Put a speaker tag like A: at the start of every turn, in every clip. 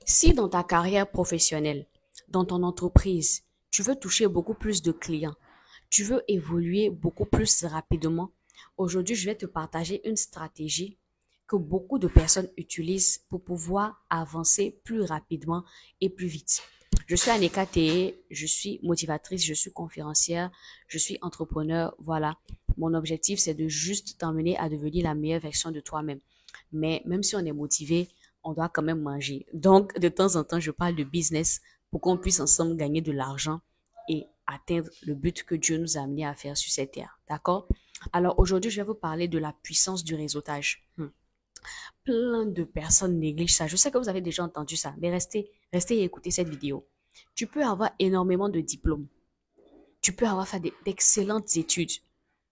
A: Si dans ta carrière professionnelle, dans ton entreprise, tu veux toucher beaucoup plus de clients, tu veux évoluer beaucoup plus rapidement, aujourd'hui, je vais te partager une stratégie que beaucoup de personnes utilisent pour pouvoir avancer plus rapidement et plus vite. Je suis Aneka Teye, je suis motivatrice, je suis conférencière, je suis entrepreneur. Voilà, mon objectif, c'est de juste t'emmener à devenir la meilleure version de toi-même. Mais même si on est motivé, on doit quand même manger. Donc, de temps en temps, je parle de business pour qu'on puisse ensemble gagner de l'argent et atteindre le but que Dieu nous a amené à faire sur cette terre. D'accord? Alors, aujourd'hui, je vais vous parler de la puissance du réseautage. Plein de personnes négligent ça. Je sais que vous avez déjà entendu ça, mais restez et écoutez cette vidéo. Tu peux avoir énormément de diplômes. Tu peux avoir fait d'excellentes études.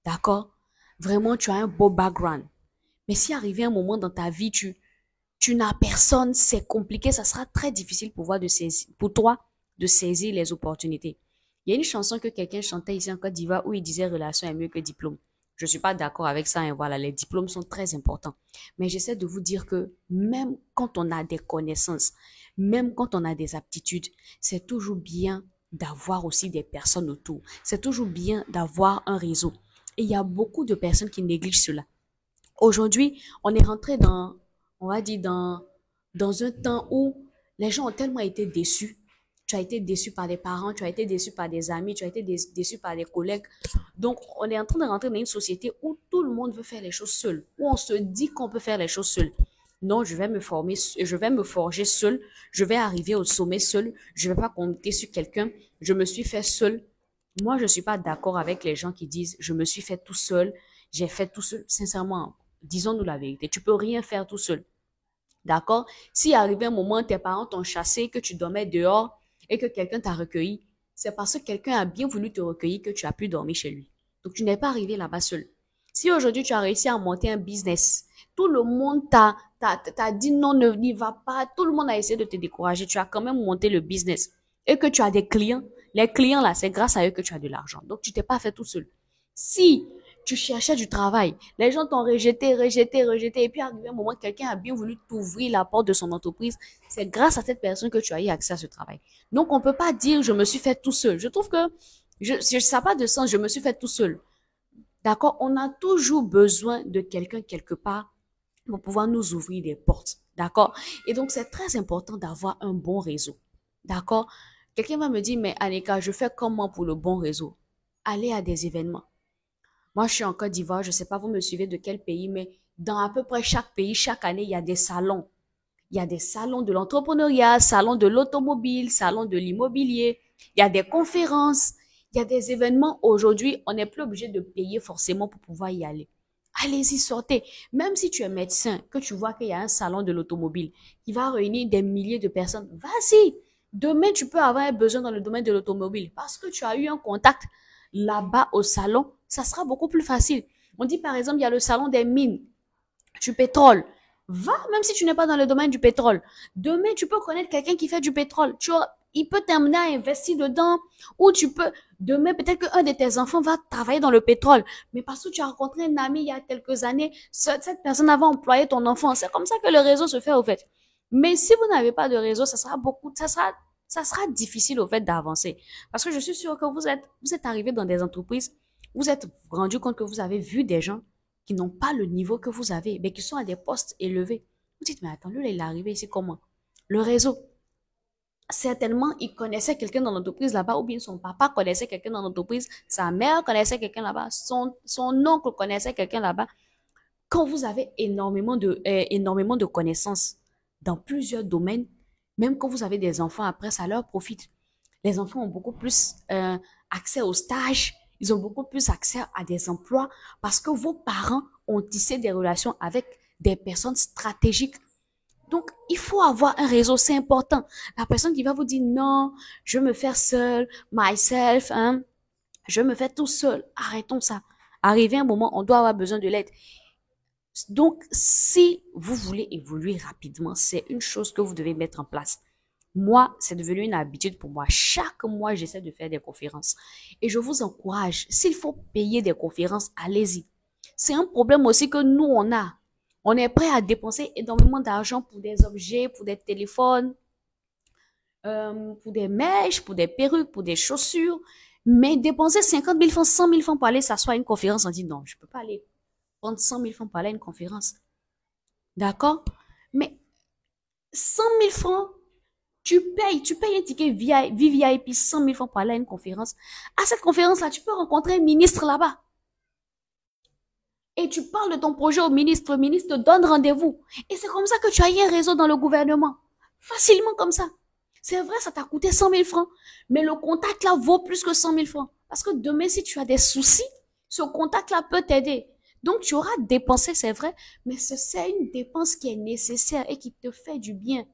A: D'accord? Vraiment, tu as un beau background. Mais si arrivé un moment dans ta vie, tu n'as personne, c'est compliqué, ça sera très difficile pour toi de saisir les opportunités. Il y a une chanson que quelqu'un chantait ici en Côte d'Ivoire où il disait relation est mieux que diplôme. Je ne suis pas d'accord avec ça, hein, voilà, les diplômes sont très importants. Mais j'essaie de vous dire que même quand on a des connaissances, même quand on a des aptitudes, c'est toujours bien d'avoir aussi des personnes autour. C'est toujours bien d'avoir un réseau. Et il y a beaucoup de personnes qui négligent cela. Aujourd'hui, on est rentré on va dire, dans un temps où les gens ont tellement été déçus. Tu as été déçu par des parents, tu as été déçu par des amis, tu as été déçu par des collègues. Donc, on est en train de rentrer dans une société où tout le monde veut faire les choses seul, où on se dit qu'on peut faire les choses seul. Non, je vais me forger seul, je vais arriver au sommet seul, je ne vais pas compter sur quelqu'un, je me suis fait seul. Moi, je ne suis pas d'accord avec les gens qui disent je me suis fait tout seul, j'ai fait tout seul. Sincèrement, disons-nous la vérité, tu peux rien faire tout seul. D'accord? Si arrivé un moment, tes parents t'ont chassé, que tu dormais dehors et que quelqu'un t'a recueilli, c'est parce que quelqu'un a bien voulu te recueillir que tu as pu dormir chez lui. Donc, tu n'es pas arrivé là-bas seul. Si aujourd'hui tu as réussi à monter un business, tout le monde t'a dit non, ne n'y va pas, tout le monde a essayé de te décourager, tu as quand même monté le business et que tu as des clients, les clients là, c'est grâce à eux que tu as de l'argent. Donc, tu t'es pas fait tout seul. Si tu cherchais du travail, les gens t'ont rejeté, et puis arrivé un moment, quelqu'un a bien voulu t'ouvrir la porte de son entreprise, c'est grâce à cette personne que tu as eu accès à ce travail. Donc, on peut pas dire je me suis fait tout seul. Je trouve que ça n'a pas de sens, je me suis fait tout seul. D'accord? On a toujours besoin de quelqu'un quelque part pour pouvoir nous ouvrir des portes. D'accord? Et donc, c'est très important d'avoir un bon réseau. D'accord? Quelqu'un va me dire, mais Aneka, je fais comment pour le bon réseau? Aller à des événements. Moi, je suis en Côte d'Ivoire, je ne sais pas, vous me suivez de quel pays, mais dans à peu près chaque pays, chaque année, il y a des salons. Il y a des salons de l'entrepreneuriat, salons de l'automobile, salons de l'immobilier. Il y a des conférences, il y a des événements. Aujourd'hui, on n'est plus obligé de payer forcément pour pouvoir y aller. Allez-y, sortez. Même si tu es médecin, que tu vois qu'il y a un salon de l'automobile qui va réunir des milliers de personnes, vas-y. Demain, tu peux avoir un besoin dans le domaine de l'automobile parce que tu as eu un contact là-bas au salon, ça sera beaucoup plus facile. On dit par exemple, il y a le salon des mines, du pétrole. Va, même si tu n'es pas dans le domaine du pétrole. Demain, tu peux connaître quelqu'un qui fait du pétrole. Il peut t'amener à investir dedans. Ou tu peux, demain, peut-être qu'un de tes enfants va travailler dans le pétrole. Mais parce que tu as rencontré un ami il y a quelques années, cette personne va employer ton enfant. C'est comme ça que le réseau se fait, au fait. Mais si vous n'avez pas de réseau, ça sera difficile, au fait, d'avancer. Parce que je suis sûre que vous êtes arrivé dans des entreprises, vous êtes rendu compte que vous avez vu des gens qui n'ont pas le niveau que vous avez, mais qui sont à des postes élevés. Vous dites, mais attends, lui, il est arrivé ici comment? Le réseau. Certainement, il connaissait quelqu'un dans l'entreprise là-bas, ou bien son papa connaissait quelqu'un dans l'entreprise, sa mère connaissait quelqu'un là-bas, son oncle connaissait quelqu'un là-bas. Quand vous avez énormément de connaissances dans plusieurs domaines, même quand vous avez des enfants après, ça leur profite. Les enfants ont beaucoup plus accès aux stages, ils ont beaucoup plus accès à des emplois parce que vos parents ont tissé des relations avec des personnes stratégiques. Donc, il faut avoir un réseau, c'est important. La personne qui va vous dire non, je veux me faire seul, myself, hein, je veux me faire tout seul. Arrêtons ça. Arrivé un moment, on doit avoir besoin de l'aide. Donc, si vous voulez évoluer rapidement, c'est une chose que vous devez mettre en place. Moi, c'est devenu une habitude pour moi. Chaque mois, j'essaie de faire des conférences. Et je vous encourage, s'il faut payer des conférences, allez-y. C'est un problème aussi que nous, on a. On est prêt à dépenser énormément d'argent pour des objets, pour des téléphones. pour des mèches, pour des perruques, pour des chaussures. Mais dépenser 50 000 francs, 100 000 francs pour aller s'asseoir à une conférence, on dit non, je peux pas aller prendre 100 000 francs pour aller à une conférence. D'accord? Mais 100 000 francs, tu payes un ticket VVIP 100 000 francs pour aller à une conférence. À cette conférence-là, tu peux rencontrer un ministre là-bas. Et tu parles de ton projet au ministre, le ministre te donne rendez-vous. Et c'est comme ça que tu as eu un réseau dans le gouvernement. Facilement comme ça. C'est vrai, ça t'a coûté 100 000 francs, mais le contact là vaut plus que 100 000 francs. Parce que demain, si tu as des soucis, ce contact là peut t'aider. Donc, tu auras dépensé, c'est vrai, mais c'est une dépense qui est nécessaire et qui te fait du bien.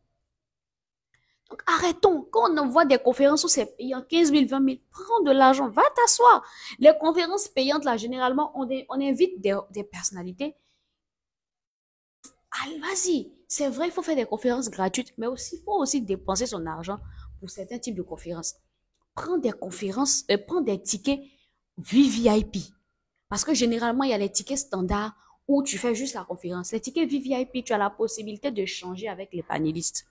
A: Donc, arrêtons. Quand on envoie des conférences où c'est payant 15 000, 20 000, prends de l'argent, va t'asseoir. Les conférences payantes, là, généralement, on invite des personnalités. Allez, vas-y. C'est vrai, il faut faire des conférences gratuites, mais aussi, il faut aussi dépenser son argent pour certains types de conférences. Prends des conférences, prends des tickets VVIP. Parce que généralement, il y a les tickets standards où tu fais juste la conférence. Les tickets VVIP, tu as la possibilité de changer avec les panélistes.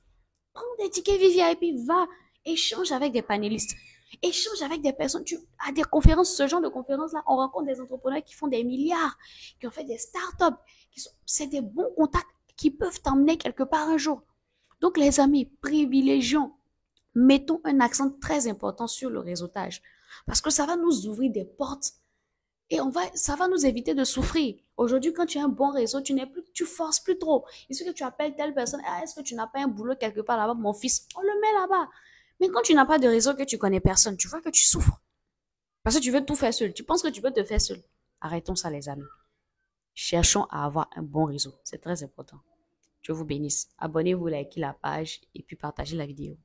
A: Prends des tickets VVIP, va, échange avec des panélistes. Échange avec des personnes. À des conférences, ce genre de conférences-là, on rencontre des entrepreneurs qui font des milliards, qui ont fait des startups. C'est des bons contacts qui peuvent t'emmener quelque part un jour. Donc, les amis, privilégions, mettons un accent très important sur le réseautage. Parce que ça va nous ouvrir des portes et ça va nous éviter de souffrir. Aujourd'hui, quand tu as un bon réseau, tu forces plus trop. Il suffit que tu appelles telle personne. Ah, est-ce que tu n'as pas un boulot quelque part là-bas, mon fils? On le met là-bas. Mais quand tu n'as pas de réseau, que tu connais personne, tu vois que tu souffres. Parce que tu veux tout faire seul. Tu penses que tu peux te faire seul. Arrêtons ça, les amis. Cherchons à avoir un bon réseau. C'est très important. Dieu vous bénisse. Abonnez-vous, likez la page et puis partagez la vidéo.